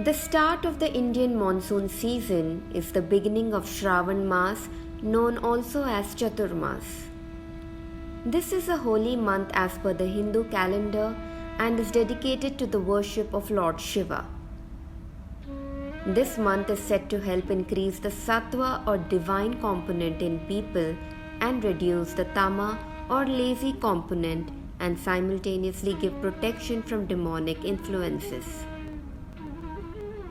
The start of the Indian monsoon season is the beginning of Shravanmaas, known also as Chaturmas. This is a holy month as per the Hindu calendar and is dedicated to the worship of Lord Shiva. This month is said to help increase the sattva or divine component in people and reduce the tama or lazy component and simultaneously give protection from demonic influences.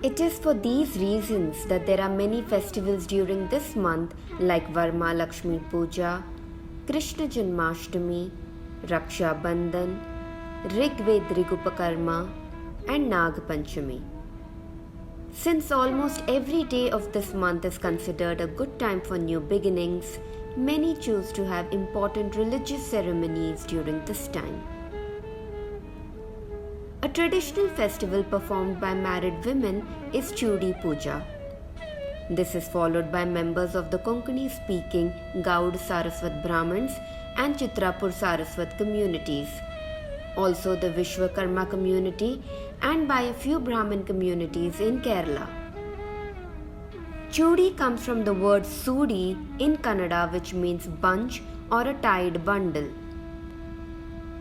It is for these reasons that there are many festivals during this month like Varmalakshmi Puja, Krishna Janmashtami, Raksha Bandhan, Rigved Rigupakarma and Nag Panchami. Since almost every day of this month is considered a good time for new beginnings, many choose to have important religious ceremonies during this time. A traditional festival performed by married women is Choodhi Puja. This is followed by members of the Konkani speaking gaudsaraswatbrahmins and chitrapursaraswat communities, also the Vishwakarma community and by a few Brahmin communities in Kerala. Choodhi comes from the word Sudi in Kannada, which means bunch or a tied bundle.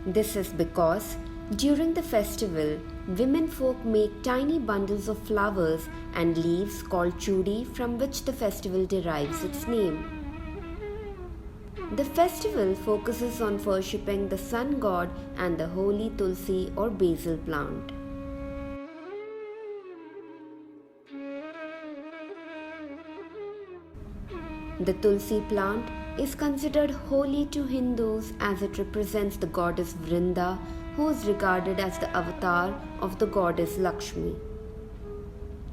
This is because during the festival, women folk make tiny bundles of flowers and leaves called choodhi, from which the festival derives its name. The festival focuses on worshipping the sun god and the holy Tulsi or Basil plant. The Tulsi plant is considered holy to Hindus as it represents the goddess Vrinda, who is regarded as the avatar of the goddess Lakshmi.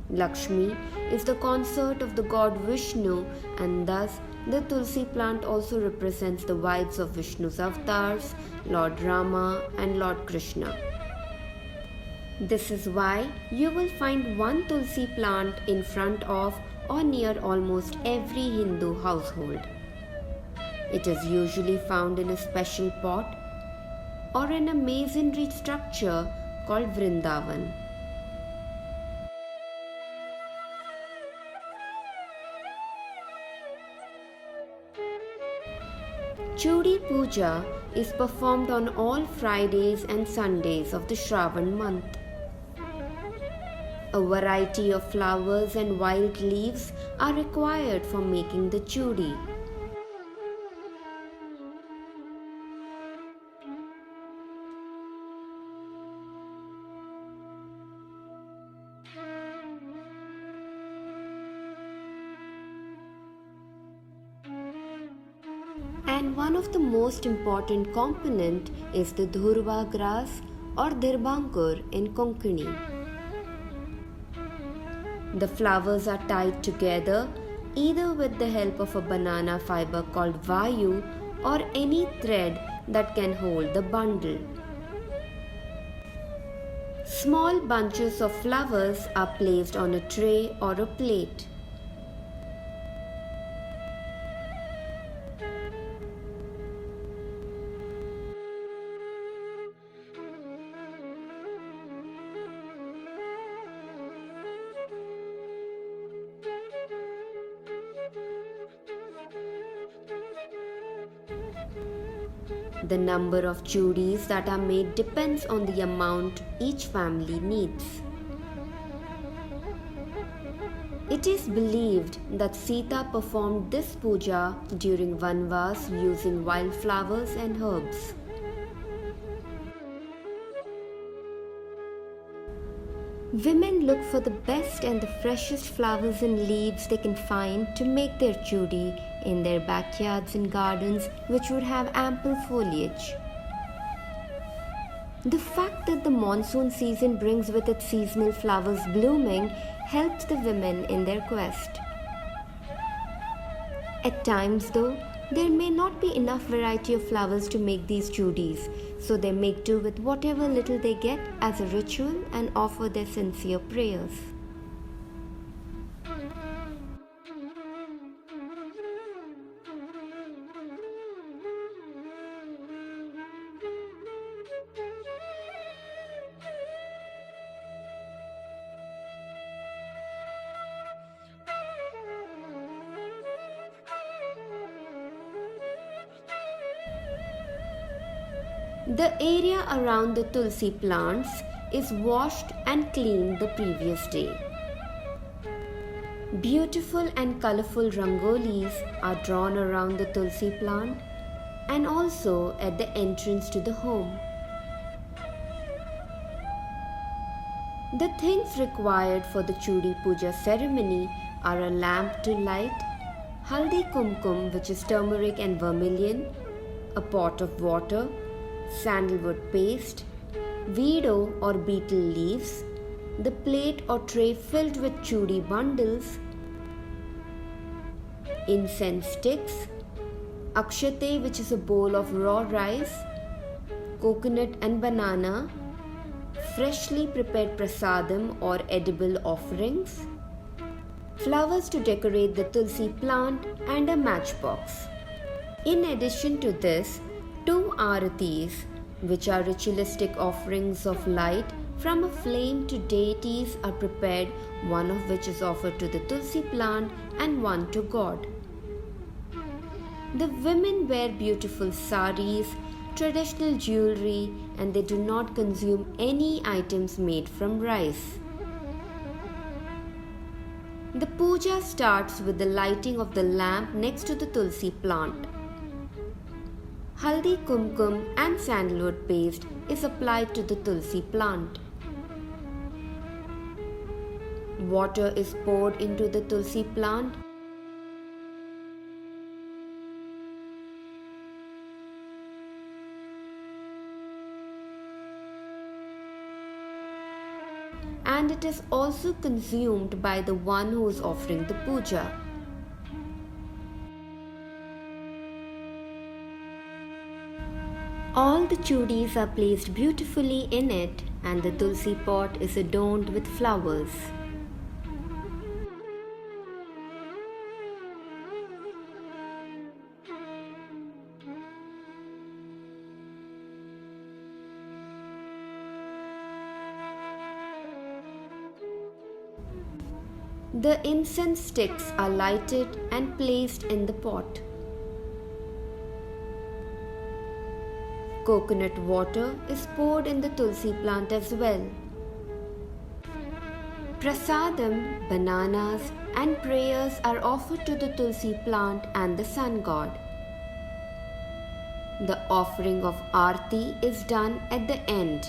Lakshmi is the consort of the god Vishnu, and thus the Tulsi plant also represents the wives of Vishnu's avatars, Lord Rama and Lord Krishna. This is why you will find one Tulsi plant in front of or near almost every Hindu household. It is usually found in a special pot or in a masonry structure called Vrindavan. Choodhi Puja is performed on all Fridays and Sundays of the Shravan month. A variety of flowers and wild leaves are required for making the choodhi. And one of the most important component is the dhurva grass or dirbankur in Konkani. The flowers are tied together either with the help of a banana fiber called vayu or any thread that can hold the bundle. Small bunches of flowers are placed on a tray or a plate. The number of choodhis that are made depends on the amount each family needs. It is believed that Sita performed this puja during Vanvas using wildflowers and herbs. Women look for the best and the freshest flowers and leaves they can find to make their choodhi in their backyards and gardens, which would have ample foliage. The fact that the monsoon season brings with it seasonal flowers blooming helps the women in their quest. At times though, there may not be enough variety of flowers to make these choodhis, so they make do with whatever little they get as a ritual and offer their sincere prayers. The area around the Tulsi plants is washed and cleaned the previous day. Beautiful and colorful rangolis are drawn around the Tulsi plant and also at the entrance to the home. The things required for the Choodhi Puja ceremony are a lamp to light, haldi kumkum, which is turmeric and vermilion, a pot of water, sandalwood paste, vedo or betel leaves, the plate or tray filled with choodhi bundles, incense sticks, akshate, which is a bowl of raw rice, coconut and banana, freshly prepared prasadam or edible offerings, flowers to decorate the tulsi plant, and a matchbox. In addition to this, 2 aratis, which are ritualistic offerings of light from a flame to deities, are prepared, one of which is offered to the tulsi plant and one to God. The women wear beautiful saris, traditional jewelry, and they do not consume any items made from rice. The puja starts with the lighting of the lamp next to the tulsi plant. Haldi kumkum and sandalwood paste is applied to the tulsi plant. Water is poured into the tulsi plant. And it is also consumed by the one who is offering the puja. All the choodhis are placed beautifully in it, and the tulsi pot is adorned with flowers. The incense sticks are lighted and placed in the pot. Coconut water is poured in the tulsi plant as well. Prasadam, bananas, and prayers are offered to the tulsi plant and the sun god. The offering of Aarti is done at the end.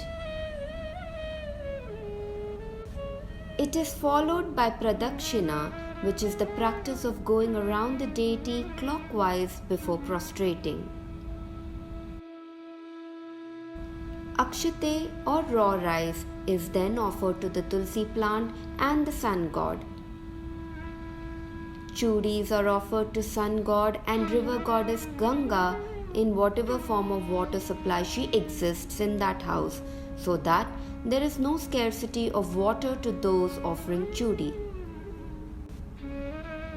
It is followed by pradakshina, which is the practice of going around the deity clockwise before prostrating. Akshate or raw rice is then offered to the tulsi plant and the sun god. Choodhis are offered to sun god and river goddess Ganga in whatever form of water supply she exists in that house, so that there is no scarcity of water to those offering choodhi.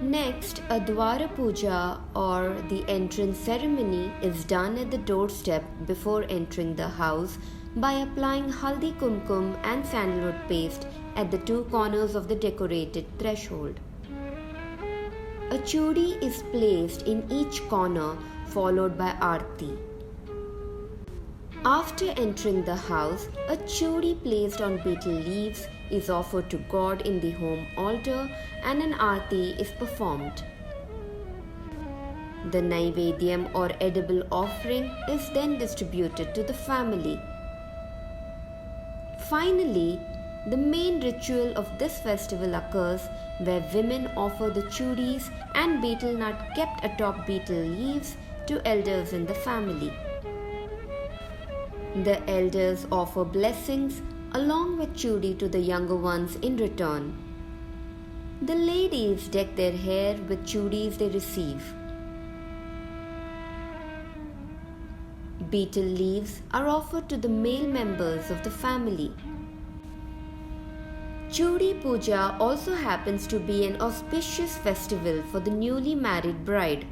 Next, a Dwara Puja or the entrance ceremony is done at the doorstep before entering the house by applying haldi kumkum and sandalwood paste at the 2 corners of the decorated threshold. A choodhi is placed in each corner, followed by Aarti. After entering the house, a choodhi placed on betel leaves is offered to God in the home altar and an aarti is performed. The naivedyam or edible offering is then distributed to the family. Finally, the main ritual of this festival occurs where women offer the choodhis and betel nut kept atop betel leaves to elders in the family. The elders offer blessings along with choodhi to the younger ones in return. The ladies deck their hair with choodhis they receive. Betel leaves are offered to the male members of the family. Choodhi Puja also happens to be an auspicious festival for the newly married bride.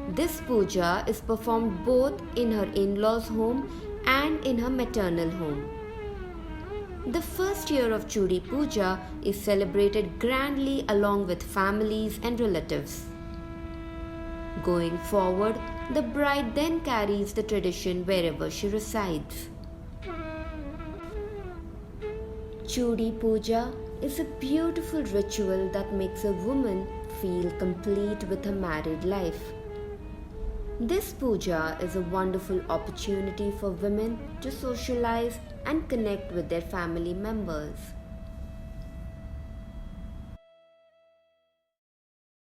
This puja is performed both in her in-laws' home and in her maternal home. The first year of Choodhi Puja is celebrated grandly along with families and relatives. Going forward, the bride then carries the tradition wherever she resides. Choodhi Puja is a beautiful ritual that makes a woman feel complete with her married life. This puja is a wonderful opportunity for women to socialize and connect with their family members.